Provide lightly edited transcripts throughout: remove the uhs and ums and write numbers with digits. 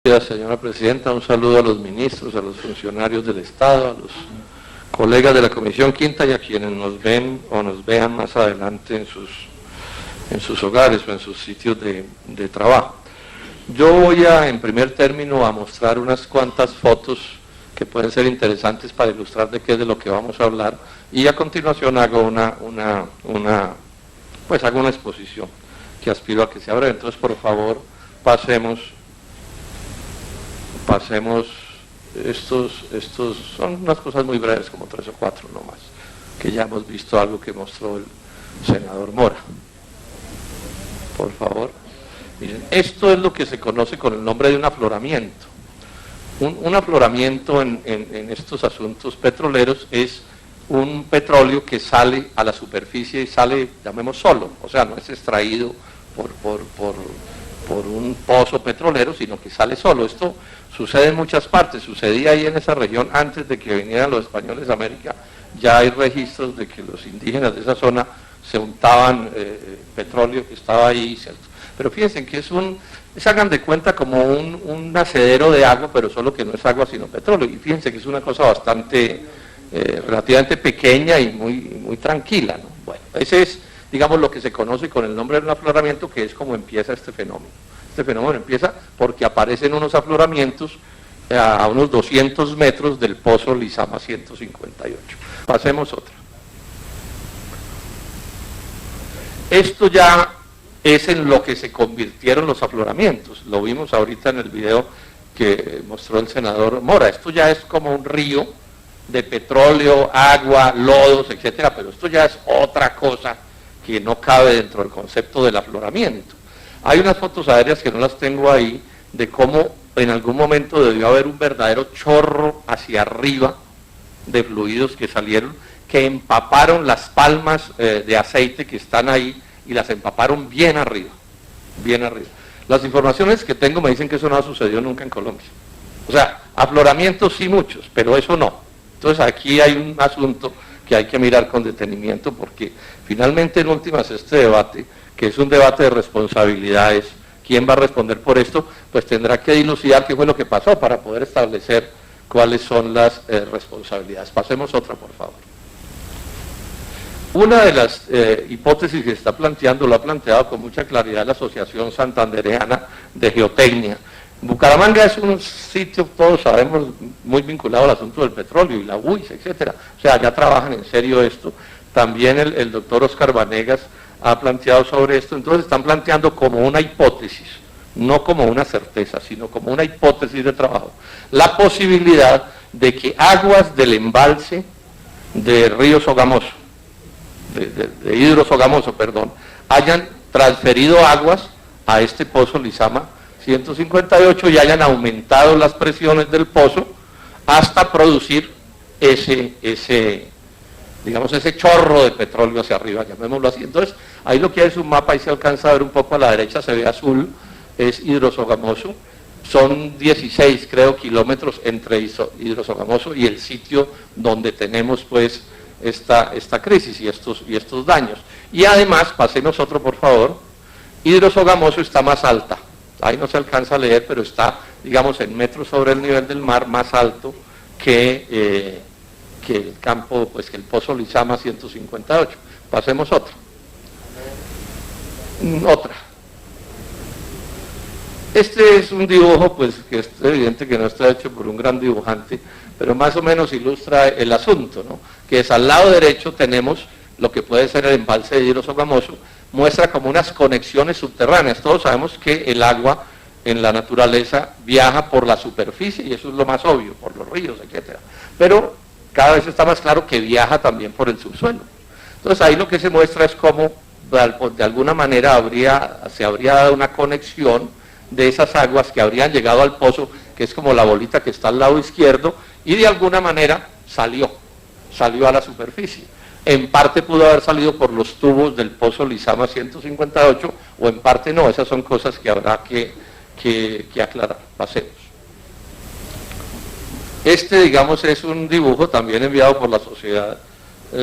Gracias, señora presidenta. Un saludo a los ministros, a los funcionarios del Estado, a los colegas de la Comisión Quinta y a quienes nos ven o nos vean más adelante en sus hogares o en sus sitios de trabajo. Yo voy en primer término a mostrar unas cuantas fotos que pueden ser interesantes para ilustrar de qué es de lo que vamos a hablar, y a continuación hago hago una exposición que aspiro a que sea breve. Entonces, por favor, pasemos, estos son unas cosas muy breves, como 3 o 4 nomás, que ya hemos visto algo que mostró el senador Mora. Por favor. Miren, esto es lo que se conoce con el nombre de un afloramiento. Un afloramiento en estos asuntos petroleros es un petróleo que sale a la superficie y sale, llamemos solo, o sea, no es extraído por un pozo petrolero, sino que sale solo. Esto sucede en muchas partes, sucedía ahí en esa región antes de que vinieran los españoles a América. Ya hay registros de que los indígenas de esa zona se untaban petróleo que estaba ahí, ¿cierto? Pero fíjense que hagan de cuenta como un nacedero de agua, pero solo que no es agua sino petróleo. Y fíjense que es una cosa bastante, relativamente pequeña y muy tranquila, ¿no? Bueno, ese es, digamos, lo que se conoce con el nombre de un afloramiento, que es como empieza este fenómeno. Este fenómeno empieza porque aparecen unos afloramientos a unos 200 metros del pozo Lizama 158. Pasemos otra. Esto ya es en lo que se convirtieron los afloramientos. Lo vimos ahorita en el video que mostró el senador Mora. Esto ya es como un río de petróleo, agua, lodos, etcétera, pero esto ya es otra cosa que no cabe dentro del concepto del afloramiento. Hay unas fotos aéreas que no las tengo ahí, de cómo en algún momento debió haber un verdadero chorro hacia arriba de fluidos que salieron, que empaparon las palmas de aceite que están ahí, y las empaparon bien arriba, bien arriba. Las informaciones que tengo me dicen que eso no ha sucedido nunca en Colombia. O sea, afloramientos sí muchos, pero eso no. Entonces aquí hay un asunto que hay que mirar con detenimiento, porque finalmente en últimas este debate, que es un debate de responsabilidades, ¿quién va a responder por esto? Pues tendrá que dilucidar qué fue lo que pasó para poder establecer cuáles son las responsabilidades. Pasemos otra, por favor. Una de las hipótesis que se está planteando, lo ha planteado con mucha claridad la Asociación Santandereana de Geotecnia. Bucaramanga es un sitio, todos sabemos, muy vinculado al asunto del petróleo y la UIS, etcétera. O sea, ya trabajan en serio esto. También el doctor Oscar Vanegas ha planteado sobre esto. Entonces están planteando como una hipótesis, no como una certeza, sino como una hipótesis de trabajo, la posibilidad de que aguas del embalse de Río Sogamoso, de Hidro Sogamoso, perdón, hayan transferido aguas a este pozo Lizama 158 y hayan aumentado las presiones del pozo hasta producir ese chorro de petróleo hacia arriba, llamémoslo así. Entonces, ahí lo que hay es un mapa, ahí se alcanza a ver un poco a la derecha, se ve azul, es Hidro Sogamoso. Son 16, creo, kilómetros entre Hidro Sogamoso y el sitio donde tenemos, pues, esta crisis y estos daños. Y además, pasemos otro, por favor, Hidro Sogamoso está más alta. Ahí no se alcanza a leer, pero está, digamos, en metros sobre el nivel del mar, más alto que el campo, pues que el pozo Lizama 158. Pasemos otra. Otra. Este es un dibujo, pues, que es evidente que no está hecho por un gran dibujante, pero más o menos ilustra el asunto, ¿no? Que es al lado derecho tenemos lo que puede ser el embalse de Hidro Sogamoso, muestra como unas conexiones subterráneas. Todos sabemos que el agua en la naturaleza viaja por la superficie, y eso es lo más obvio, por los ríos, etcétera. Pero cada vez está más claro que viaja también por el subsuelo. Entonces ahí lo que se muestra es cómo de alguna manera se habría dado una conexión de esas aguas que habrían llegado al pozo, que es como la bolita que está al lado izquierdo, y de alguna manera salió a la superficie. En parte pudo haber salido por los tubos del pozo Lizama 158, o en parte no. Esas son cosas que habrá que aclarar. Pasemos. Este, digamos, es un dibujo también enviado por la Sociedad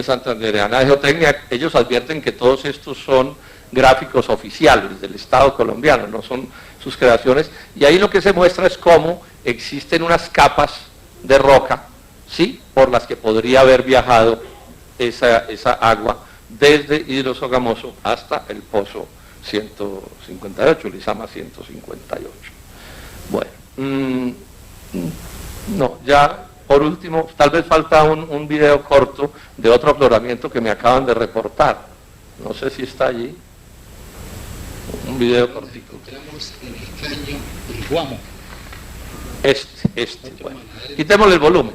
Santandereana de Geotecnia, ellos advierten que todos estos son gráficos oficiales del Estado colombiano, no son sus creaciones, y ahí lo que se muestra es cómo existen unas capas de roca, ¿sí?, por las que podría haber viajado esa agua desde Hidrosogamoso hasta el pozo 158, Lizama 158. Bueno, no, ya por último, tal vez falta un video corto de otro afloramiento que me acaban de reportar. No sé si está allí. Un video cortico. Encontramos en el caño del Guamo. Bueno. Quitémosle el volumen.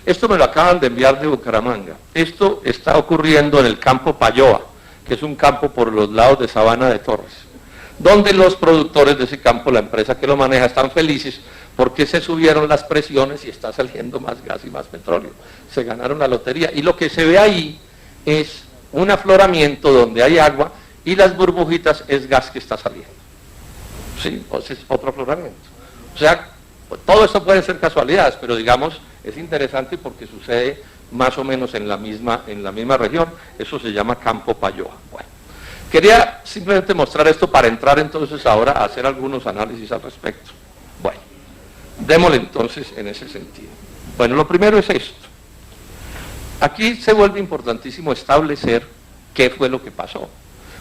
Esto me lo acaban de enviar de Bucaramanga. Esto está ocurriendo en el campo Payoa, que es un campo por los lados de Sabana de Torres, donde los productores de ese campo, la empresa que lo maneja, están felices porque se subieron las presiones y está saliendo más gas y más petróleo. Se ganaron la lotería. Y lo que se ve ahí es un afloramiento donde hay agua y las burbujitas es gas que está saliendo. Sí, ese es otro afloramiento. O sea, todo esto puede ser casualidades, pero digamos, es interesante porque sucede más o menos en la misma región. Eso se llama Campo Payoa. Bueno, quería simplemente mostrar esto para entrar entonces ahora a hacer algunos análisis al respecto. Bueno, démosle entonces en ese sentido. Bueno, lo primero es esto. Aquí se vuelve importantísimo establecer qué fue lo que pasó.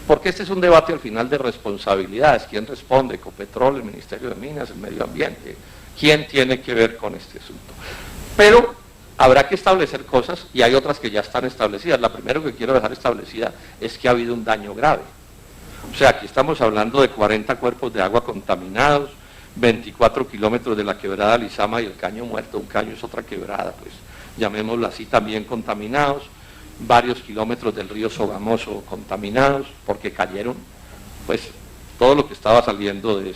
Porque este es un debate al final de responsabilidades. ¿Quién responde? Ecopetrol, el Ministerio de Minas, el Medio Ambiente. ¿Quién tiene que ver con este asunto? Pero habrá que establecer cosas y hay otras que ya están establecidas. La primera que quiero dejar establecida es que ha habido un daño grave. O sea, aquí estamos hablando de 40 cuerpos de agua contaminados, 24 kilómetros de la quebrada Lizama y el caño muerto. Un caño es otra quebrada, pues llamémoslo así, también contaminados. Varios kilómetros del río Sogamoso contaminados porque cayeron pues todo lo que estaba saliendo de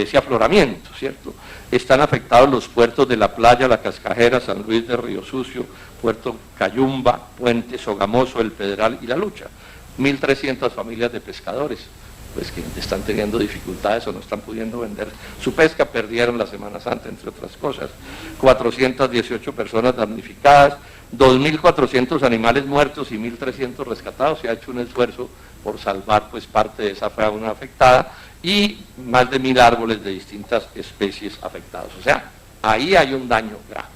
ese afloramiento, ¿cierto? Están afectados los puertos de La Playa, La Cascajera, San Luis de Río Sucio, Puerto Cayumba, Puente Sogamoso, El Pedral y La Lucha. 1.300 familias de pescadores pues que están teniendo dificultades o no están pudiendo vender su pesca, perdieron la Semana Santa, entre otras cosas. 418 personas damnificadas, 2.400 animales muertos y 1.300 rescatados. Se ha hecho un esfuerzo por salvar pues parte de esa fauna afectada y más de 1.000 árboles de distintas especies afectados. O sea, ahí hay un daño grave.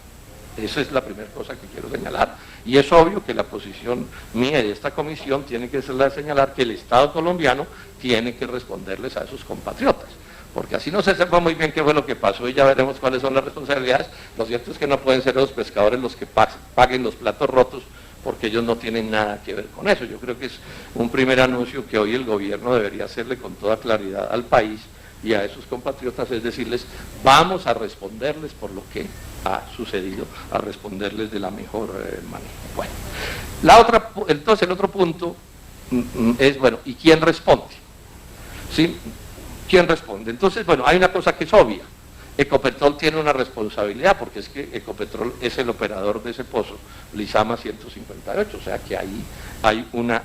Esa es la primera cosa que quiero señalar. Y es obvio que la posición mía y de esta comisión tiene que ser la de señalar que el Estado colombiano tiene que responderles a sus compatriotas. Porque así no se sepa muy bien qué fue lo que pasó y ya veremos cuáles son las responsabilidades. Lo cierto es que no pueden ser los pescadores los que paguen los platos rotos porque ellos no tienen nada que ver con eso. Yo creo que es un primer anuncio que hoy el gobierno debería hacerle con toda claridad al país y a esos compatriotas, es decirles, vamos a responderles por lo que ha sucedido, a responderles de la mejor manera. Bueno, entonces el otro punto es, bueno, ¿y quién responde? ¿Sí? ¿Quién responde? Entonces, bueno, hay una cosa que es obvia. Ecopetrol tiene una responsabilidad, porque es que Ecopetrol es el operador de ese pozo, Lizama 158, o sea que ahí hay una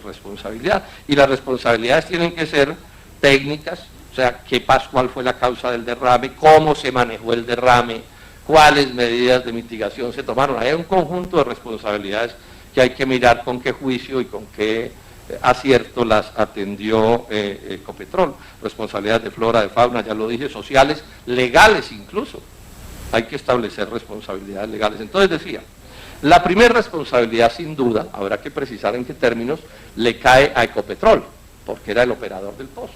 responsabilidad. Y las responsabilidades tienen que ser técnicas, o sea, cuál fue la causa del derrame, cómo se manejó el derrame, cuáles medidas de mitigación se tomaron. Hay un conjunto de responsabilidades que hay que mirar con qué juicio y con qué acierto las atendió Ecopetrol. Responsabilidades de flora, de fauna, ya lo dije, sociales, legales incluso. Hay que establecer responsabilidades legales. Entonces decía, la primera responsabilidad sin duda, habrá que precisar en qué términos, le cae a Ecopetrol, porque era el operador del pozo.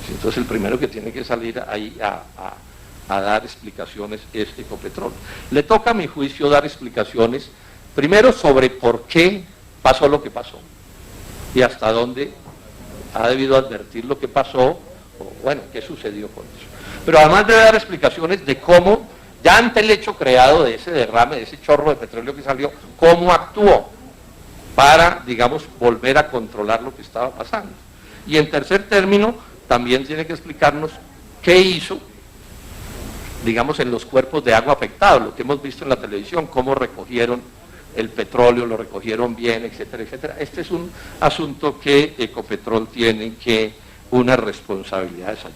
Entonces el primero que tiene que salir ahí a dar explicaciones es Ecopetrol. Le toca a mi juicio dar explicaciones, primero sobre por qué pasó lo que pasó y hasta dónde ha debido advertir lo que pasó, o bueno, qué sucedió con eso. Pero además debe dar explicaciones de cómo, ya ante el hecho creado de ese derrame, de ese chorro de petróleo que salió, cómo actuó para, digamos, volver a controlar lo que estaba pasando. Y en tercer término, también tiene que explicarnos qué hizo, digamos, en los cuerpos de agua afectados, lo que hemos visto en la televisión, cómo recogieron el petróleo, lo recogieron bien, etcétera, etcétera. Este es un asunto que Ecopetrol tiene unas responsabilidades allí.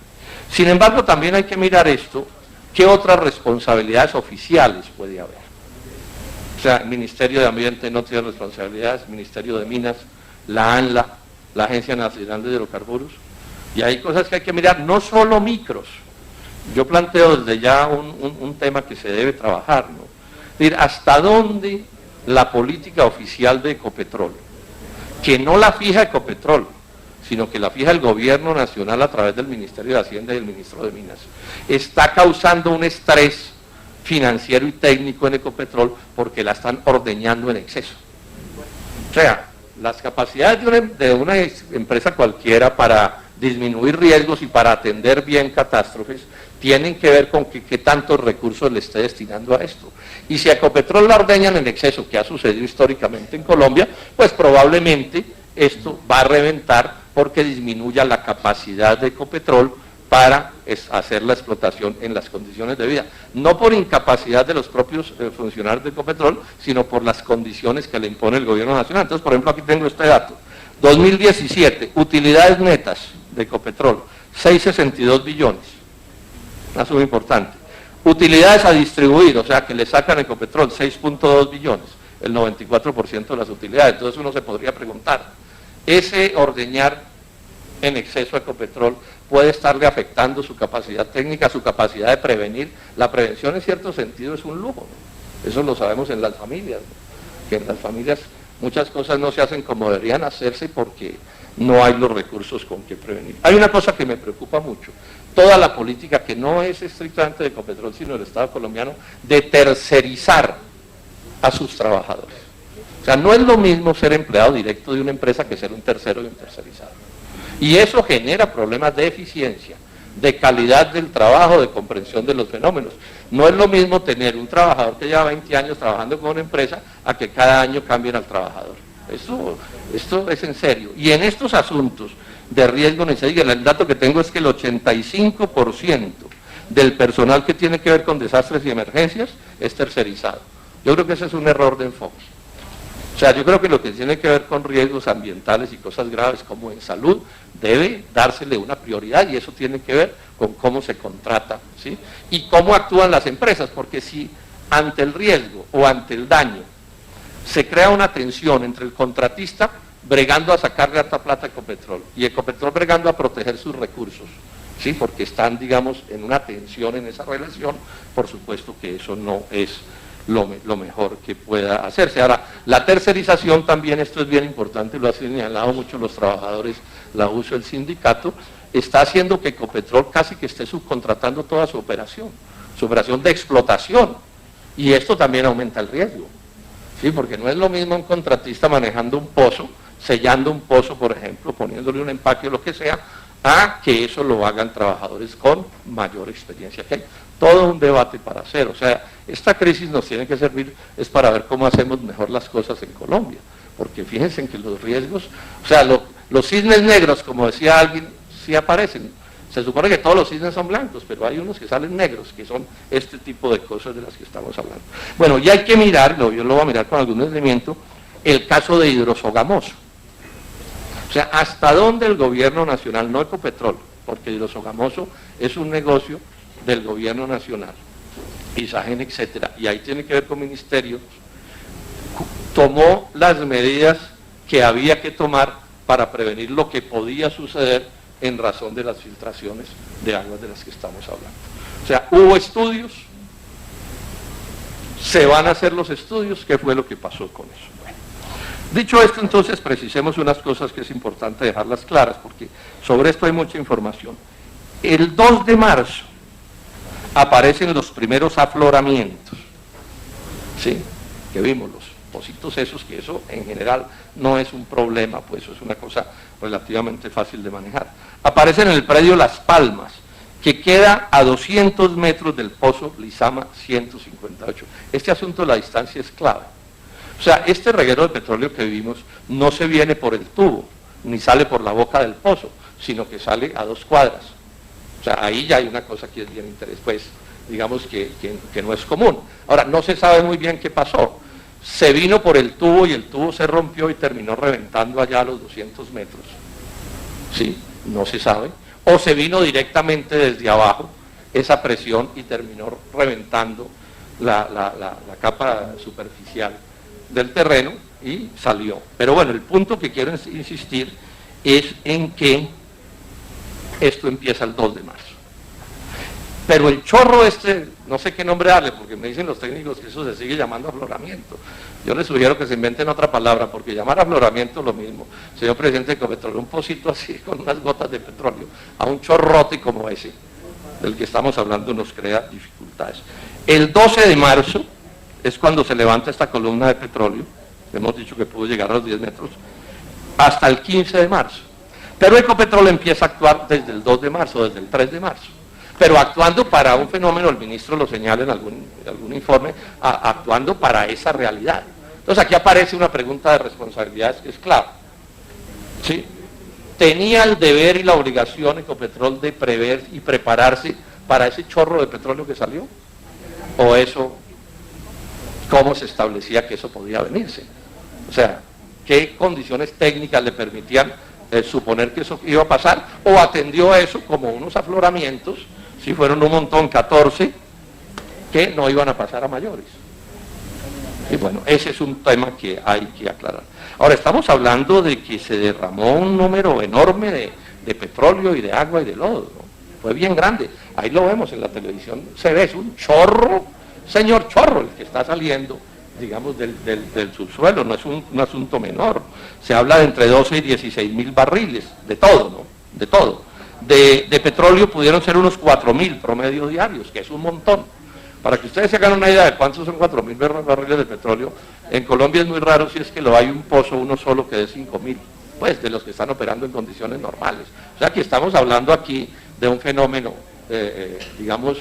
Sin embargo, también hay que mirar esto, qué otras responsabilidades oficiales puede haber. sea, el Ministerio de Ambiente no tiene responsabilidades, el Ministerio de Minas, la ANLA, la Agencia Nacional de Hidrocarburos, y hay cosas que hay que mirar, no solo micros. Yo planteo desde ya un tema que se debe trabajar, ¿no? Es decir, hasta dónde la política oficial de Ecopetrol, que no la fija Ecopetrol, sino que la fija el gobierno nacional a través del Ministerio de Hacienda y el Ministro de Minas, está causando un estrés financiero y técnico en Ecopetrol porque la están ordeñando en exceso. O sea, las capacidades de una empresa cualquiera para disminuir riesgos y para atender bien catástrofes tienen que ver con qué tantos recursos le esté destinando a esto. Y si a Ecopetrol la ordeñan en exceso, que ha sucedido históricamente en Colombia, pues probablemente esto va a reventar porque disminuya la capacidad de Ecopetrol para hacer la explotación en las condiciones de vida. No por incapacidad de los propios funcionarios de Ecopetrol, sino por las condiciones que le impone el gobierno nacional. Entonces, por ejemplo, aquí tengo este dato. 2017, utilidades netas de Ecopetrol, 6,62 billones. Una suma importante. Utilidades a distribuir, o sea, que le sacan a Ecopetrol 6,2 billones, el 94% de las utilidades. Entonces uno se podría preguntar, ese ordeñar en exceso a Ecopetrol puede estarle afectando su capacidad técnica, su capacidad de prevenir. La prevención en cierto sentido es un lujo, ¿no? Eso lo sabemos en las familias, ¿no? Que en las familias muchas cosas no se hacen como deberían hacerse porque no hay los recursos con que prevenir. Hay una cosa que me preocupa mucho, toda la política que no es estrictamente de Ecopetrol, sino del Estado colombiano, de tercerizar a sus trabajadores. O sea, no es lo mismo ser empleado directo de una empresa que ser un tercero y un tercerizado. Y eso genera problemas de eficiencia, de calidad del trabajo, de comprensión de los fenómenos. No es lo mismo tener un trabajador que lleva 20 años trabajando con una empresa a que cada año cambien al trabajador. Esto es en serio. Y en estos asuntos de riesgo, el dato que tengo es que el 85% del personal que tiene que ver con desastres y emergencias es tercerizado. Yo creo que ese es un error de enfoque. O sea, yo creo que lo que tiene que ver con riesgos ambientales y cosas graves como en salud, debe dársele una prioridad y eso tiene que ver con cómo se contrata, ¿sí? Y cómo actúan las empresas, porque si ante el riesgo o ante el daño se crea una tensión entre el contratista bregando a sacarle harta plata a Ecopetrol y Ecopetrol bregando a proteger sus recursos, ¿sí? Porque están, digamos, en una tensión en esa relación, por supuesto que eso no es lo mejor que pueda hacerse. Ahora, la tercerización también, esto es bien importante, lo han señalado mucho los trabajadores, la USO, el sindicato, está haciendo que Ecopetrol casi que esté subcontratando toda su operación de explotación, y esto también aumenta el riesgo, ¿sí? Porque no es lo mismo un contratista manejando un pozo, sellando un pozo, por ejemplo, poniéndole un empaque o lo que sea, a que eso lo hagan trabajadores con mayor experiencia que hay. Todo un debate para hacer, o sea, esta crisis nos tiene que servir es para ver cómo hacemos mejor las cosas en Colombia, porque fíjense en que los riesgos, o sea, los cisnes negros, como decía alguien, sí aparecen. Se supone que todos los cisnes son blancos, pero hay unos que salen negros, que son este tipo de cosas de las que estamos hablando. Bueno, y hay que mirarlo, yo lo voy a mirar con algún detenimiento, el caso de Hidrosogamoso. O sea, hasta dónde el gobierno nacional, no Ecopetrol, porque Hidrosogamoso es un negocio del gobierno nacional, Isagen, etcétera, y ahí tiene que ver con ministerios, tomó las medidas que había que tomar para prevenir lo que podía suceder en razón de las filtraciones de aguas de las que estamos hablando. O sea, hubo estudios, se van a hacer los estudios, ¿qué fue lo que pasó con eso? Bueno, dicho esto, entonces, precisemos unas cosas que es importante dejarlas claras, porque sobre esto hay mucha información. El 2 de marzo aparecen los primeros afloramientos, ¿sí? Que vimos, los pocitos esos, que eso en general no es un problema, pues eso es una cosa relativamente fácil de manejar. Aparecen en el predio Las Palmas, que queda a 200 metros del pozo Lizama 158. Este asunto de la distancia es clave. O sea, este reguero de petróleo que vimos no se viene por el tubo, ni sale por la boca del pozo, sino que sale a 2 cuadras. O sea, ahí ya hay una cosa que es bien interesante, pues, digamos que no es común. Ahora, no se sabe muy bien qué pasó. Se vino por el tubo y el tubo se rompió y terminó reventando allá a los 200 metros. ¿Sí? No se sabe. O se vino directamente desde abajo esa presión y terminó reventando la capa superficial del terreno y salió. Pero bueno, el punto que quiero insistir es en que esto empieza el 2 de marzo. Pero el chorro este, no sé qué nombre darle, porque me dicen los técnicos que eso se sigue llamando afloramiento. Yo les sugiero que se inventen otra palabra, porque llamar afloramiento es lo mismo. Señor presidente de Ecopetrol, un pocito así con unas gotas de petróleo, a un chorrote como ese, del que estamos hablando, nos crea dificultades. El 12 de marzo es cuando se levanta esta columna de petróleo, hemos dicho que pudo llegar a los 10 metros, hasta el 15 de marzo. Pero Ecopetrol empieza a actuar desde el 2 de marzo, desde el 3 de marzo. Pero actuando para un fenómeno, el ministro lo señala en algún informe, actuando para esa realidad. Entonces aquí aparece una pregunta de responsabilidades que es clave. ¿Sí? ¿Tenía el deber y la obligación Ecopetrol de prever y prepararse para ese chorro de petróleo que salió? ¿O eso, cómo se establecía que eso podía venirse? O sea, ¿qué condiciones técnicas le permitían suponer que eso iba a pasar? ¿O atendió eso como unos afloramientos, si fueron un montón, 14, que no iban a pasar a mayores? Y bueno, ese es un tema que hay que aclarar. Ahora, estamos hablando de que se derramó un número enorme de petróleo y de agua y de lodo, ¿no? Fue bien grande. Ahí lo vemos en la televisión, se ve, es un chorro, señor chorro, el que está saliendo, digamos, del subsuelo, no es un asunto menor. Se habla de entre 12 y 16 mil barriles, de todo, ¿no? De todo. De petróleo pudieron ser unos 4.000 promedio diarios, que es un montón. Para que ustedes se hagan una idea de cuántos son 4.000 barriles de petróleo, en Colombia es muy raro si es que lo hay un pozo, uno solo, que de 5.000, pues de los que están operando en condiciones normales. O sea que estamos hablando aquí de un fenómeno, digamos,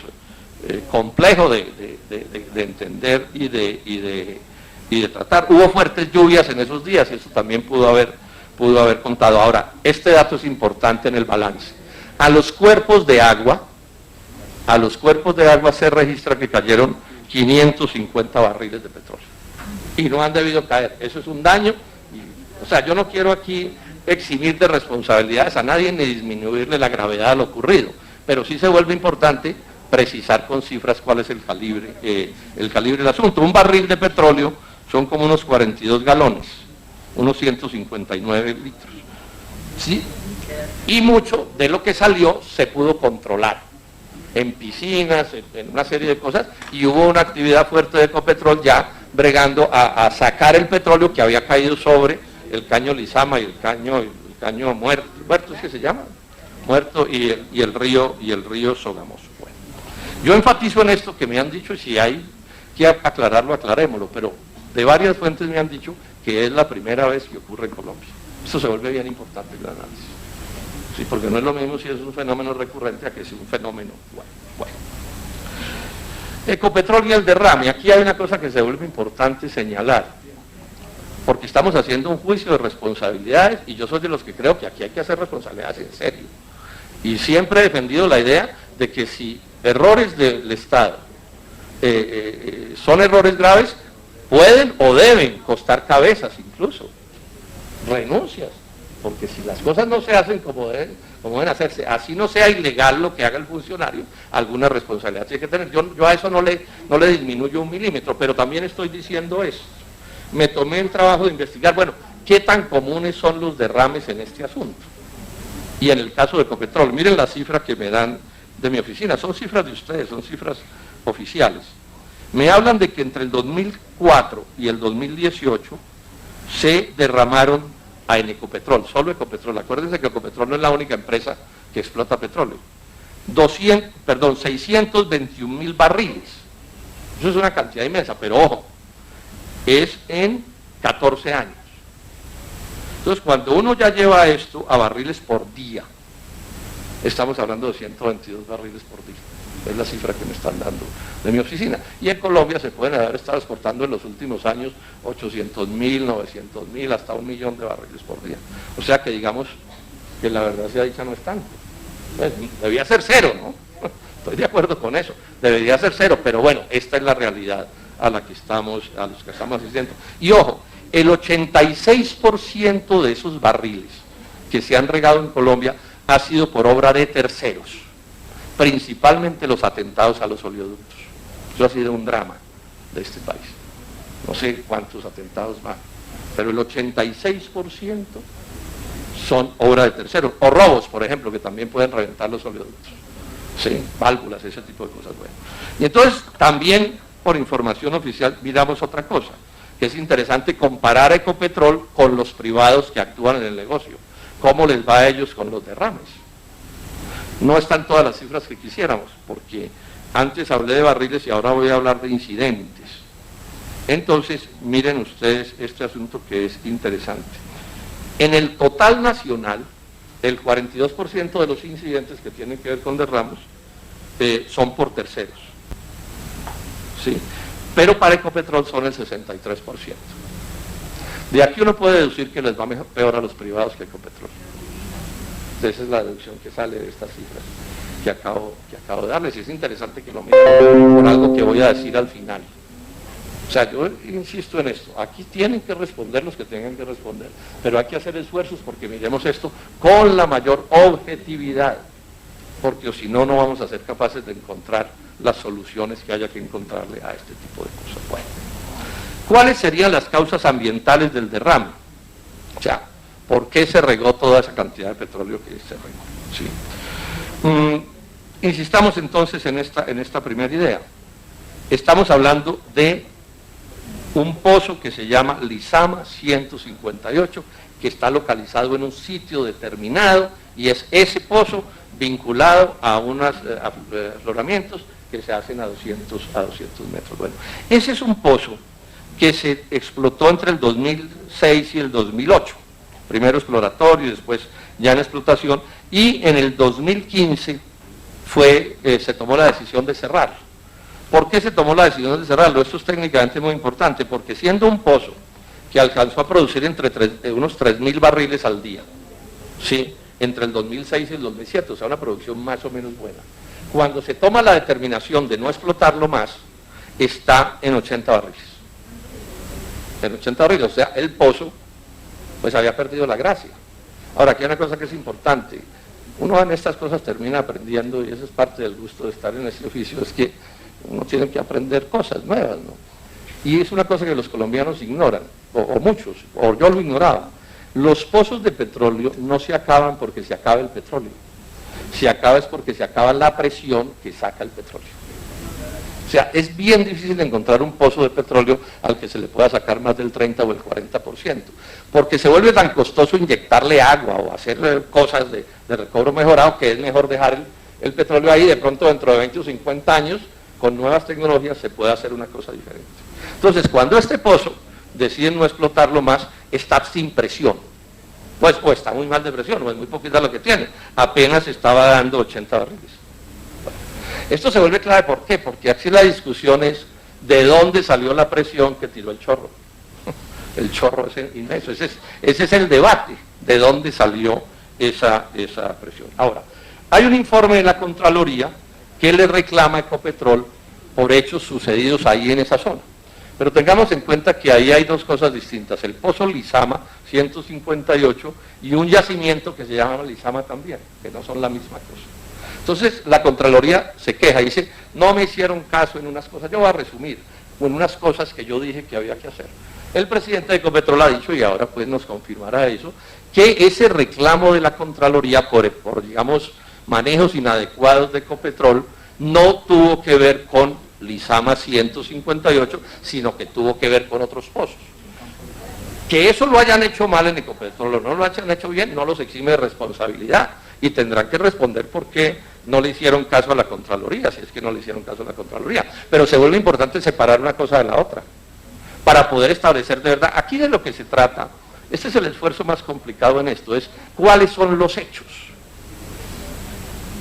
complejo de entender y de tratar. Hubo fuertes lluvias en esos días y eso también pudo haber contado. Ahora, este dato es importante en el balance. A los cuerpos de agua se registra que cayeron 550 barriles de petróleo. Y no han debido caer. Eso es un daño. O sea, yo no quiero aquí eximir de responsabilidades a nadie ni disminuirle la gravedad de lo ocurrido. Pero sí se vuelve importante precisar con cifras cuál es el calibre del asunto. Un barril de petróleo son como unos 42 galones, unos 159 litros. ¿Sí? Y mucho de lo que salió se pudo controlar en piscinas, en una serie de cosas, y hubo una actividad fuerte de Ecopetrol ya bregando a sacar el petróleo que había caído sobre el caño Lizama y el caño muerto, ¿es que se llama? Muerto y el río Sogamoso. Bueno, yo enfatizo en esto que me han dicho, y si hay que aclararlo, aclarémoslo, pero de varias fuentes me han dicho que es la primera vez que ocurre en Colombia. Eso se vuelve bien importante el análisis. Sí, porque no es lo mismo si es un fenómeno recurrente a que si es un fenómeno. Bueno. Ecopetrol y el derrame. Aquí hay una cosa que se vuelve importante señalar, porque estamos haciendo un juicio de responsabilidades y yo soy de los que creo que aquí hay que hacer responsabilidades en serio. Y siempre he defendido la idea de que si errores del Estado son errores graves, pueden o deben costar cabezas incluso, renuncias. Porque si las cosas no se hacen como deben hacerse, así no sea ilegal lo que haga el funcionario, alguna responsabilidad tiene que tener. Yo a eso no le disminuyo un milímetro, pero también estoy diciendo esto. Me tomé el trabajo de investigar, bueno, ¿qué tan comunes son los derrames en este asunto? Y en el caso de Ecopetrol, miren las cifras que me dan de mi oficina, son cifras de ustedes, son cifras oficiales. Me hablan de que entre el 2004 y el 2018 se derramaron en Ecopetrol, solo Ecopetrol, acuérdense que Ecopetrol no es la única empresa que explota petróleo, 621.000 barriles, eso es una cantidad inmensa, pero ojo, es en 14 años. Entonces cuando uno ya lleva esto a barriles por día, estamos hablando de 122 barriles por día, es la cifra que me están dando de mi oficina. Y en Colombia se pueden haber estado exportando en los últimos años 800.000, 900.000, hasta 1 millón de barriles por día. O sea que digamos que la verdad sea dicha no es tanto. Pues, debía ser cero, ¿no? Estoy de acuerdo con eso, debería ser cero, pero bueno, esta es la realidad a los que estamos asistiendo. Y ojo, el 86% de esos barriles que se han regado en Colombia ha sido por obra de terceros, principalmente los atentados a los oleoductos. Eso ha sido un drama. de este país. No sé cuántos atentados van, pero el 86% son obra de terceros, o robos, por ejemplo, que también pueden reventar los oleoductos, sí, válvulas, ese tipo de cosas. Bueno. Y entonces también, por información oficial, miramos otra cosa, que es interesante comparar a Ecopetrol con los privados que actúan en el negocio, cómo les va a ellos con los derrames. No están todas las cifras que quisiéramos, porque antes hablé de barriles y ahora voy a hablar de incidentes. Entonces, miren ustedes este asunto que es interesante. En el total nacional, el 42% de los incidentes que tienen que ver con derramos son por terceros. ¿Sí? Pero para Ecopetrol son el 63%. De aquí uno puede deducir que les va peor a los privados que a Ecopetrol. Esa es la deducción que sale de estas cifras que acabo de darles. Y es interesante que lo miren por algo que voy a decir al final. O sea, yo insisto en esto, aquí tienen que responder los que tengan que responder, pero hay que hacer esfuerzos porque miremos esto con la mayor objetividad, porque si no, no vamos a ser capaces de encontrar las soluciones que haya que encontrarle a este tipo de cosas. Bueno, ¿cuáles serían las causas ambientales del derrame? O sea, ¿por qué se regó toda esa cantidad de petróleo que se regó? ¿Sí? Insistamos entonces en esta primera idea. Estamos hablando de un pozo que se llama Lizama 158, que está localizado en un sitio determinado, y es ese pozo vinculado a unos afloramientos que se hacen a 200 metros. Bueno, ese es un pozo que se explotó entre el 2006 y el 2008, primero exploratorio y después ya en explotación, y en el 2015 se tomó la decisión de cerrarlo. ¿Por qué se tomó la decisión de cerrarlo? Esto es técnicamente muy importante, porque siendo un pozo que alcanzó a producir unos 3.000 barriles al día, ¿sí? Entre el 2006 y el 2007, o sea, una producción más o menos buena. Cuando se toma la determinación de no explotarlo más, está en 80 barriles. En 80 barriles, o sea, el pozo pues había perdido la gracia. Ahora, aquí hay una cosa que es importante. Uno en estas cosas termina aprendiendo, y eso es parte del gusto de estar en este oficio, es que uno tiene que aprender cosas nuevas, ¿no? Y es una cosa que los colombianos ignoran, o muchos, o yo lo ignoraba. Los pozos de petróleo no se acaban porque se acaba el petróleo. Se acaba es porque se acaba la presión que saca el petróleo. O sea, es bien difícil encontrar un pozo de petróleo al que se le pueda sacar más del 30 o el 40%, porque se vuelve tan costoso inyectarle agua o hacer cosas de recobro mejorado, que es mejor dejar el petróleo ahí. De pronto dentro de 20 o 50 años, con nuevas tecnologías se puede hacer una cosa diferente. Entonces, cuando este pozo deciden no explotarlo más, está sin presión, pues o está muy mal de presión, o es muy poquita lo que tiene, apenas estaba dando 80 barriles. Esto se vuelve clave, ¿por qué? Porque aquí la discusión es de dónde salió la presión que tiró el chorro. El chorro es inmenso, ese es el debate, de dónde salió esa presión. Ahora, hay un informe de la Contraloría que le reclama a Ecopetrol por hechos sucedidos ahí en esa zona. Pero tengamos en cuenta que ahí hay dos cosas distintas, el pozo Lizama 158 y un yacimiento que se llama Lizama también, que no son la misma cosa. Entonces la Contraloría se queja y dice, no me hicieron caso en unas cosas, yo voy a resumir, en unas cosas que yo dije que había que hacer. El presidente de Ecopetrol ha dicho, y ahora pues nos confirmará eso, que ese reclamo de la Contraloría por digamos, manejos inadecuados de Ecopetrol no tuvo que ver con Lizama 158, sino que tuvo que ver con otros pozos. Que eso lo hayan hecho mal en Ecopetrol o no lo hayan hecho bien, no los exime de responsabilidad, y tendrán que responder por qué no le hicieron caso a la Contraloría, si es que no le hicieron caso a la Contraloría. Pero se vuelve importante separar una cosa de la otra, para poder establecer de verdad, aquí de lo que se trata, este es el esfuerzo más complicado en esto, es cuáles son los hechos.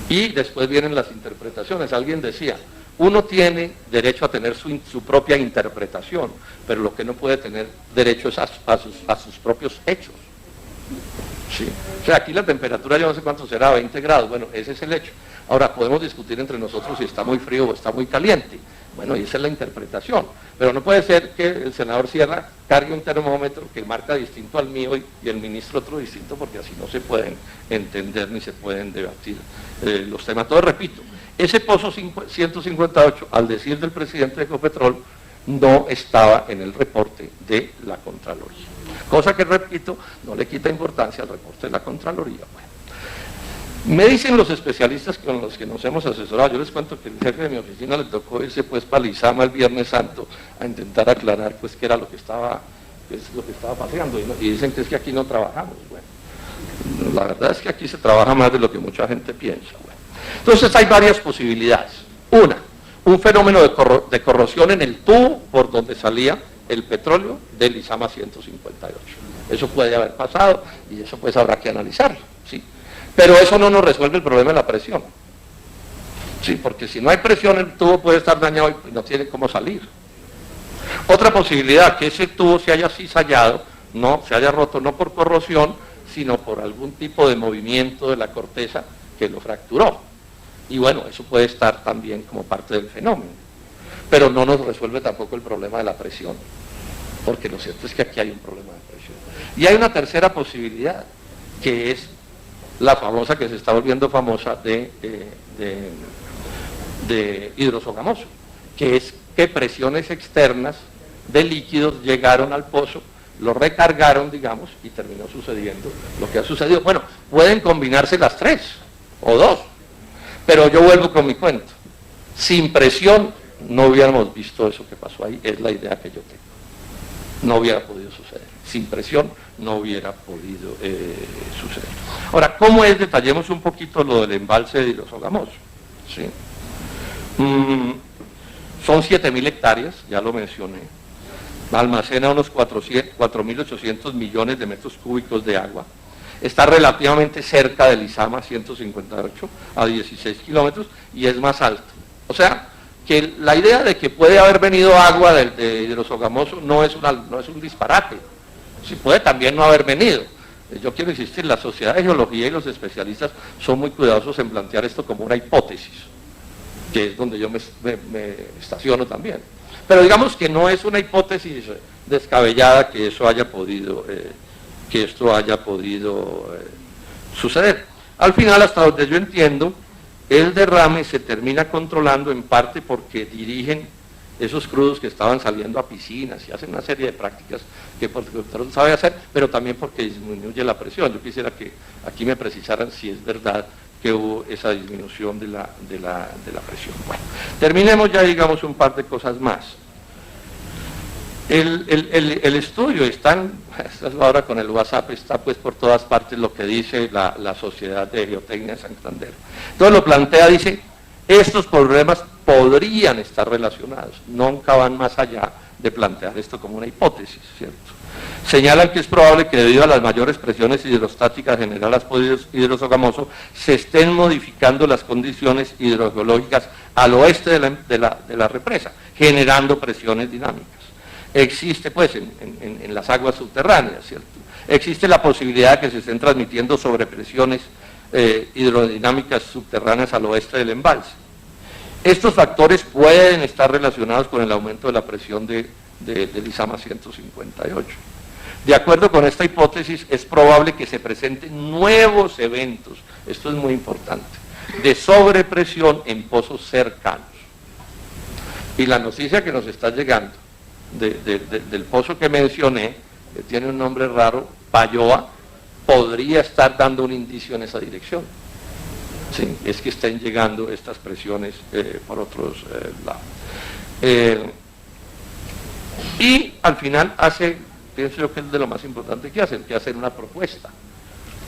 Y después vienen las interpretaciones. Alguien decía, uno tiene derecho a tener su propia interpretación, pero lo que no puede tener derecho es a sus propios hechos. ¿Sí? O sea, aquí la temperatura, yo no sé cuánto será, 20 grados, bueno, ese es el hecho. Ahora, podemos discutir entre nosotros si está muy frío o está muy caliente. Bueno, y esa es la interpretación. Pero no puede ser que el senador Sierra cargue un termómetro que marca distinto al mío y el ministro otro distinto, porque así no se pueden entender ni se pueden debatir los temas. Entonces, repito, ese pozo 158, al decir del presidente de Ecopetrol, no estaba en el reporte de la Contraloría. Cosa que, repito, no le quita importancia al reporte de la Contraloría. Bueno, me dicen los especialistas con los que nos hemos asesorado, yo les cuento que el jefe de mi oficina le tocó irse pues para Lizama el Viernes Santo a intentar aclarar pues qué era lo que estaba, pasando, y dicen que es que aquí no trabajamos. Bueno, la verdad es que aquí se trabaja más de lo que mucha gente piensa. Bueno, entonces hay varias posibilidades. Una, un fenómeno de corrosión en el tubo por donde salía el petróleo del Lizama 158. Eso puede haber pasado y eso pues habrá que analizarlo, ¿sí? Pero eso no nos resuelve el problema de la presión. Sí, porque si no hay presión el tubo puede estar dañado y no tiene cómo salir. Otra posibilidad, que ese tubo se haya cizallado, no se haya roto no por corrosión, sino por algún tipo de movimiento de la corteza que lo fracturó. Y bueno, eso puede estar también como parte del fenómeno. Pero no nos resuelve tampoco el problema de la presión, porque lo cierto es que aquí hay un problema de presión. Y hay una tercera posibilidad, que es la famosa, que se está volviendo famosa, de hidrosogamoso, que es que presiones externas de líquidos llegaron al pozo, lo recargaron, digamos, y terminó sucediendo lo que ha sucedido. Bueno, pueden combinarse las tres, o dos, pero yo vuelvo con mi cuento. Sin presión no hubiéramos visto eso que pasó ahí, es la idea que yo tengo. No hubiera podido suceder. Sin presión no hubiera podido suceder. Ahora, ¿cómo es? Detallemos un poquito lo del embalse de hidrosogamoso. ¿Sí? Son 7.000 hectáreas, ya lo mencioné. Almacena unos 4.800 millones de metros cúbicos de agua. Está relativamente cerca del Lizama 158, a 16 kilómetros, y es más alto. O sea, que la idea de que puede haber venido agua de hidrosogamoso no es un disparate. Sí, puede también no haber venido. Yo quiero insistir, la Sociedad de Geología y los especialistas son muy cuidadosos en plantear esto como una hipótesis, que es donde yo me estaciono también. Pero digamos que no es una hipótesis descabellada que eso haya podido, que esto haya podido suceder. Al final, hasta donde yo entiendo, el derrame se termina controlando en parte porque dirigen esos crudos que estaban saliendo a piscinas y hacen una serie de prácticas que el petróleo sabe hacer, pero también porque disminuye la presión. Yo quisiera que aquí me precisaran si es verdad que hubo esa disminución de la presión. Bueno, terminemos ya, digamos, un par de cosas más. El estudio está ahora con el WhatsApp, está pues por todas partes lo que dice la Sociedad de Geotecnia de Santander. Entonces lo plantea, dice, estos problemas podrían estar relacionados, nunca van más allá de plantear esto como una hipótesis, ¿cierto? Señalan que es probable que debido a las mayores presiones hidrostáticas generadas por hidrosogamoso se estén modificando las condiciones hidrogeológicas al oeste de la represa, generando presiones dinámicas. Existe pues en las aguas subterráneas, ¿cierto? Existe la posibilidad de que se estén transmitiendo sobrepresiones hidrodinámicas subterráneas al oeste del embalse. Estos factores pueden estar relacionados con el aumento de la presión del Lizama 158. De acuerdo con esta hipótesis, es probable que se presenten nuevos eventos, esto es muy importante, de sobrepresión en pozos cercanos. Y la noticia que nos está llegando del pozo que mencioné, que tiene un nombre raro, Payoa, podría estar dando un indicio en esa dirección. Sí, es que estén llegando estas presiones por otros lados. Y al final pienso yo que es de lo más importante que hacer una propuesta.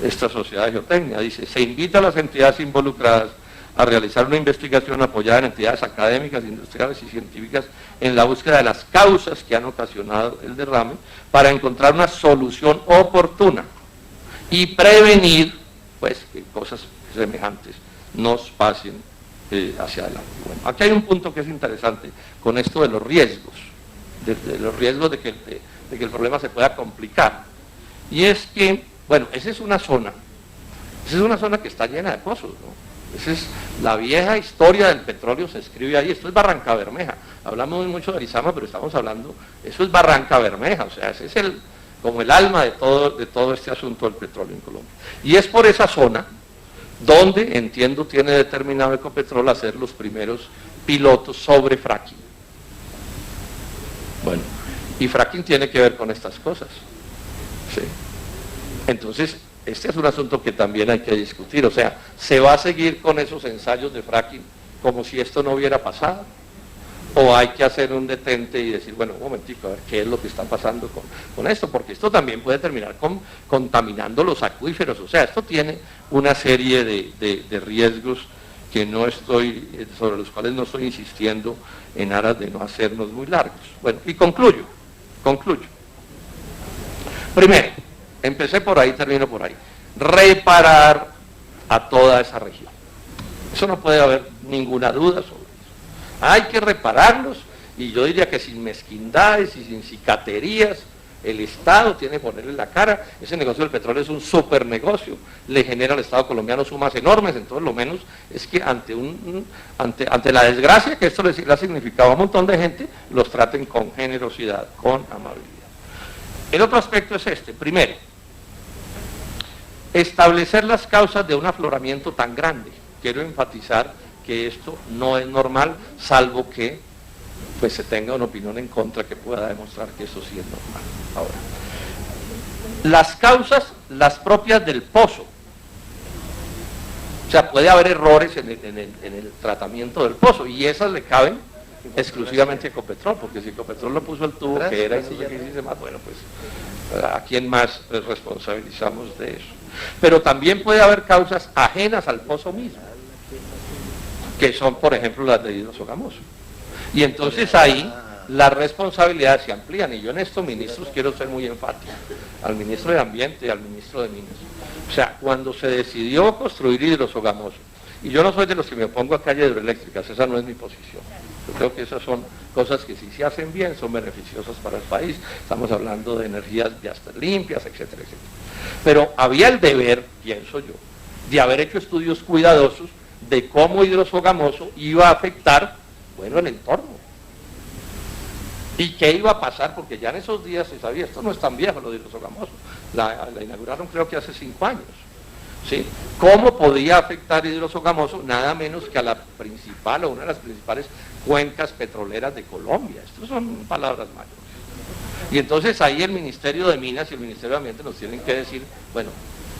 Esta Sociedad de Geotecnia dice, se invita a las entidades involucradas a realizar una investigación apoyada en entidades académicas, industriales y científicas en la búsqueda de las causas que han ocasionado el derrame para encontrar una solución oportuna y prevenir pues que cosas semejantes nos pasen hacia adelante. Bueno, aquí hay un punto que es interesante con esto de los riesgos, de los riesgos de que el problema se pueda complicar. Y es que, bueno, esa es una zona que está llena de pozos, ¿no? Esa es la vieja historia del petróleo, se escribe ahí. Esto es Barranca Bermeja. Hablamos mucho de Lizama, pero estamos hablando, eso es Barranca Bermeja, o sea, ese es como el alma de todo este asunto del petróleo en Colombia. Y es por esa zona donde, entiendo, tiene determinado Ecopetrol hacer los primeros pilotos sobre fracking. Bueno, y fracking tiene que ver con estas cosas. ¿Sí? Entonces, este es un asunto que también hay que discutir. O sea, ¿se va a seguir con esos ensayos de fracking como si esto no hubiera pasado? ¿O hay que hacer un detente y decir, bueno, un momentico, a ver qué es lo que está pasando con esto? Porque esto también puede terminar contaminando los acuíferos. O sea, esto tiene una serie de riesgos que no estoy, sobre los cuales no estoy insistiendo en aras de no hacernos muy largos. Bueno, y concluyo. Primero, empecé por ahí, termino por ahí. Reparar a toda esa región. Eso no puede haber ninguna duda sobre eso. Hay que repararlos, y yo diría que sin mezquindades y sin cicaterías. El Estado tiene que ponerle la cara. Ese negocio del petróleo es un super negocio, le genera al Estado colombiano sumas enormes. Entonces lo menos es que ante la desgracia que esto le ha significado a un montón de gente, los traten con generosidad, con amabilidad. El otro aspecto es este. Primero, establecer las causas de un afloramiento tan grande. Quiero enfatizar que esto no es normal, salvo que pues se tenga una opinión en contra que pueda demostrar que eso sí es normal. Ahora, las causas, las propias del pozo. O sea, puede haber errores en el tratamiento del pozo, y esas le caben exclusivamente a Ecopetrol, porque si Ecopetrol no puso el tubo que era y no sé qué dice más, bueno, pues ¿a quién más responsabilizamos de eso? Pero también puede haber causas ajenas al pozo mismo, que son, por ejemplo, las de hidrosogamoso. Y entonces ahí las responsabilidades se amplían, y yo en estos ministros quiero ser muy enfático, al ministro de Ambiente y al ministro de Minas. O sea, cuando se decidió construir hidrosogamoso, y yo no soy de los que me opongo a calles hidroeléctricas, esa no es mi posición. Yo creo que esas son cosas que si se hacen bien son beneficiosas para el país. Estamos hablando de energías ya limpias, etcétera, etcétera. Pero había el deber, pienso yo, de haber hecho estudios cuidadosos de cómo hidrosogamoso iba a afectar, bueno, el entorno. ¿Y qué iba a pasar? Porque ya en esos días se sabía, esto no es tan viejo lo de hidrosogamoso, la inauguraron creo que hace 5 años. ¿Sí? ¿Cómo podía afectar hidrosogamoso? Nada menos que a la principal o una de las principales cuencas petroleras de Colombia. Estas son palabras mayores. Y entonces ahí el Ministerio de Minas y el Ministerio de Ambiente nos tienen que decir, bueno,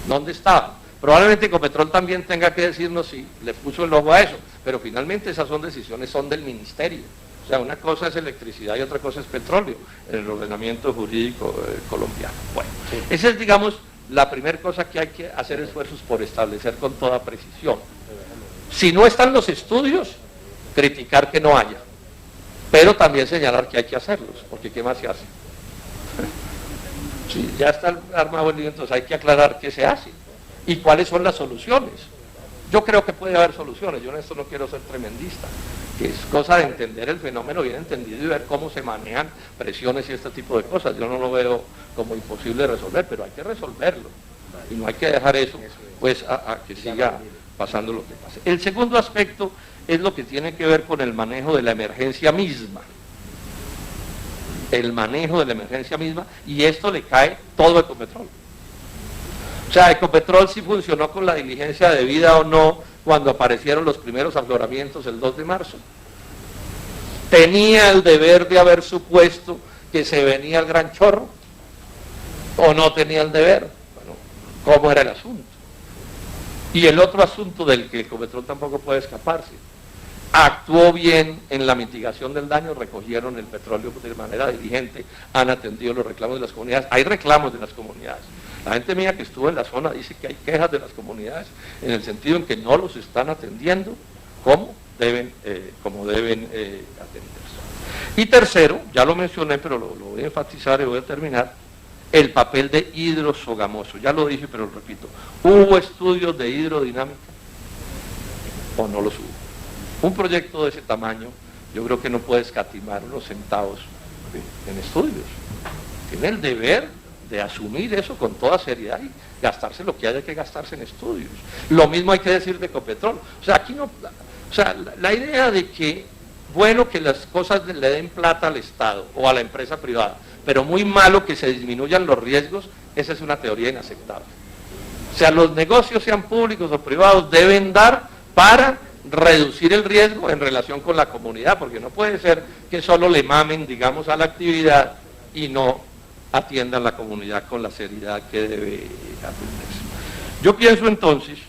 ¿dónde estaban? Probablemente Ecopetrol también tenga que decirnos si le puso el ojo a eso, pero finalmente esas decisiones son del Ministerio. O sea, una cosa es electricidad y otra cosa es petróleo en el ordenamiento jurídico colombiano. Bueno, esa es, digamos, la primera cosa que hay que hacer esfuerzos por establecer con toda precisión. Si no están los estudios, criticar que no haya, pero también señalar que hay que hacerlos, porque ¿qué más se hace? Si ya está armado el lío, entonces hay que aclarar qué se hace y cuáles son las soluciones. Yo creo que puede haber soluciones, yo en esto no quiero ser tremendista, que es cosa de entender el fenómeno bien entendido y ver cómo se manejan presiones y este tipo de cosas. Yo no lo veo como imposible de resolver, pero hay que resolverlo y no hay que dejar eso pues a que siga pasando lo que pase. El segundo aspecto es lo que tiene que ver con el manejo de la emergencia misma. El manejo de la emergencia misma, y esto le cae todo a Ecopetrol. O sea, Ecopetrol sí funcionó con la diligencia debida o no cuando aparecieron los primeros afloramientos el 2 de marzo. ¿Tenía el deber de haber supuesto que se venía el gran chorro? ¿O no tenía el deber? Bueno, ¿cómo era el asunto? Y el otro asunto del que Ecopetrol tampoco puede escaparse. Actuó bien en la mitigación del daño, recogieron el petróleo de manera diligente, han atendido los reclamos de las comunidades. Hay reclamos de las comunidades. La gente mía que estuvo en la zona dice que hay quejas de las comunidades en el sentido en que no los están atendiendo como deben atenderse. Y tercero, ya lo mencioné, pero lo voy a enfatizar y voy a terminar, el papel de hidrosogamoso. Ya lo dije, pero lo repito. ¿Hubo estudios de hidrodinámica o no los hubo? Un proyecto de ese tamaño, yo creo que no puede escatimar unos centavos en estudios. Tiene el deber de asumir eso con toda seriedad y gastarse lo que haya que gastarse en estudios. Lo mismo hay que decir de Ecopetrol. O sea, aquí no, o sea, la idea de que, bueno, que las cosas le den plata al Estado o a la empresa privada, pero muy malo que se disminuyan los riesgos, esa es una teoría inaceptable. O sea, los negocios, sean públicos o privados, deben dar para reducir el riesgo en relación con la comunidad, porque no puede ser que solo le mamen, digamos, a la actividad y no atiendan la comunidad con la seriedad que debe atenderse. Yo pienso entonces,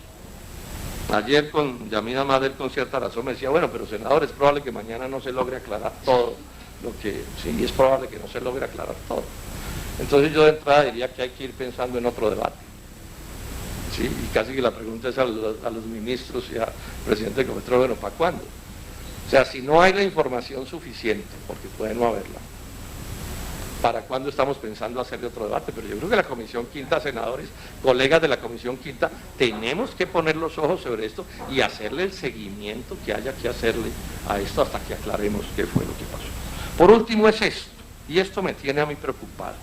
ayer con Yamina Mader con cierta razón me decía, bueno, pero senador, es probable que mañana no se logre aclarar todo lo que, sí, es probable que no se logre aclarar todo. Entonces yo de entrada diría que hay que ir pensando en otro debate. Sí, y casi que la pregunta es a los ministros y al presidente de Ecopetrol, bueno, ¿para cuándo? O sea, si no hay la información suficiente, porque puede no haberla, ¿para cuándo estamos pensando hacerle otro debate? Pero yo creo que la Comisión Quinta, senadores, colegas de la Comisión Quinta, tenemos que poner los ojos sobre esto y hacerle el seguimiento que haya que hacerle a esto hasta que aclaremos qué fue lo que pasó. Por último es esto, y esto me tiene a mí preocupado.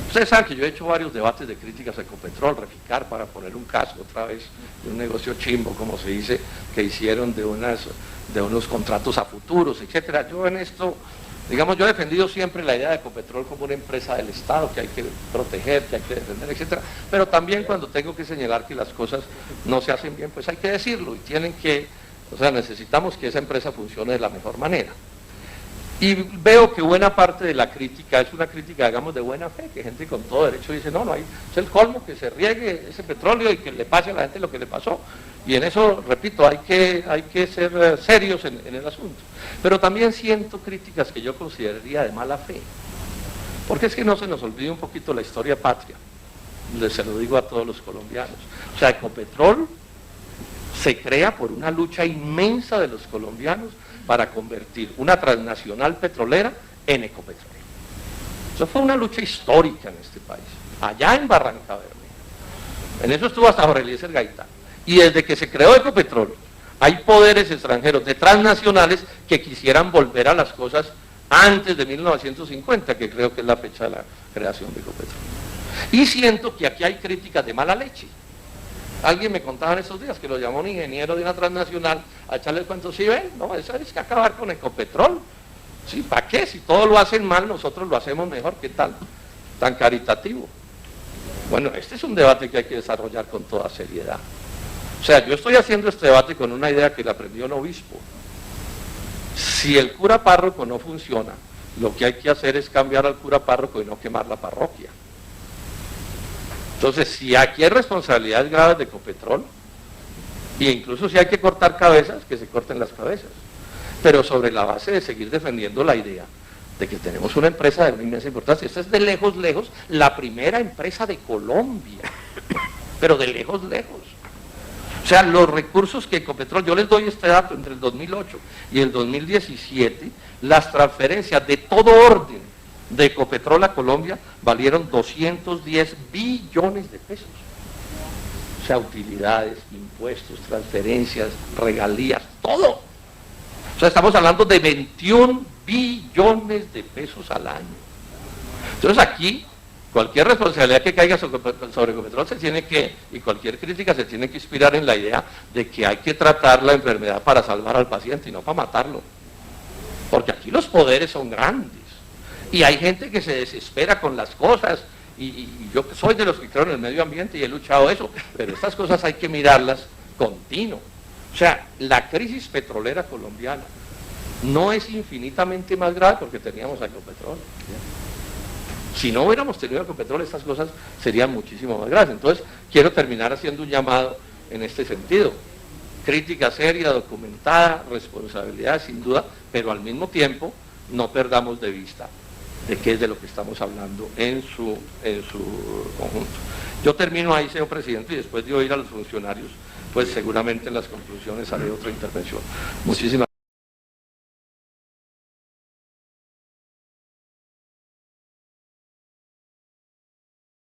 Ustedes saben que yo he hecho varios debates de críticas a Ecopetrol, Reficar, para poner un caso otra vez de un negocio chimbo, como se dice, que hicieron de unos contratos a futuros, etcétera. Yo en esto, digamos, yo he defendido siempre la idea de Ecopetrol como una empresa del Estado, que hay que proteger, que hay que defender, etcétera. Pero también cuando tengo que señalar que las cosas no se hacen bien, pues hay que decirlo y tienen que, o sea, necesitamos que esa empresa funcione de la mejor manera. Y veo que buena parte de la crítica es una crítica, digamos, de buena fe, que gente con todo derecho dice, no, hay, es el colmo que se riegue ese petróleo y que le pase a la gente lo que le pasó. Y en eso, repito, hay que ser serios en el asunto. Pero también siento críticas que yo consideraría de mala fe. Porque es que no se nos olvide un poquito la historia patria. Se lo digo a todos los colombianos. O sea, Ecopetrol se crea por una lucha inmensa de los colombianos para convertir una transnacional petrolera en Ecopetrol. Eso fue una lucha histórica en este país, allá en Barranca Bermeja. En eso estuvo hasta Jorge Eliezer Gaitán. Y desde que se creó Ecopetrol, hay poderes extranjeros de transnacionales que quisieran volver a las cosas antes de 1950, que creo que es la fecha de la creación de Ecopetrol. Y siento que aquí hay críticas de mala leche. Alguien me contaba en estos días que lo llamó un ingeniero de una transnacional a echarle el cuento, ¿sí ven? No, eso es que acabar con Ecopetrol. ¿Sí? ¿Para qué? Si todos lo hacen mal, nosotros lo hacemos mejor. ¿Qué tal? Tan caritativo. Bueno, este es un debate que hay que desarrollar con toda seriedad. O sea, yo estoy haciendo este debate con una idea que le aprendió un obispo. Si el cura párroco no funciona, lo que hay que hacer es cambiar al cura párroco y no quemar la parroquia. Entonces, si aquí hay responsabilidades graves de Ecopetrol, e incluso si hay que cortar cabezas, que se corten las cabezas, pero sobre la base de seguir defendiendo la idea de que tenemos una empresa de una inmensa importancia. Esta es de lejos, la primera empresa de Colombia, pero de lejos. O sea, los recursos que Ecopetrol, yo les doy este dato, entre el 2008 y el 2017, las transferencias de todo orden de Ecopetrol a Colombia valieron 210 billones de pesos. O sea, utilidades, impuestos, transferencias, regalías, todo. O sea, estamos hablando de 21 billones de pesos al año. Entonces aquí, cualquier responsabilidad que caiga sobre Ecopetrol se tiene que, y cualquier crítica se tiene que inspirar en la idea de que hay que tratar la enfermedad para salvar al paciente y no para matarlo. Porque aquí los poderes son grandes. Y hay gente que se desespera con las cosas, y yo soy de los que creo en el medio ambiente y he luchado eso, pero estas cosas hay que mirarlas continuo. O sea, la crisis petrolera colombiana no es infinitamente más grave porque teníamos a Ecopetrol. Si no hubiéramos tenido Ecopetrol, estas cosas serían muchísimo más graves. Entonces, quiero terminar haciendo un llamado en este sentido. Crítica seria, documentada, responsabilidad sin duda, pero al mismo tiempo no perdamos de vista de qué es de lo que estamos hablando en su conjunto. Yo termino ahí, señor presidente, y después de oír a los funcionarios, pues seguramente en las conclusiones haré otra intervención. Muchísimas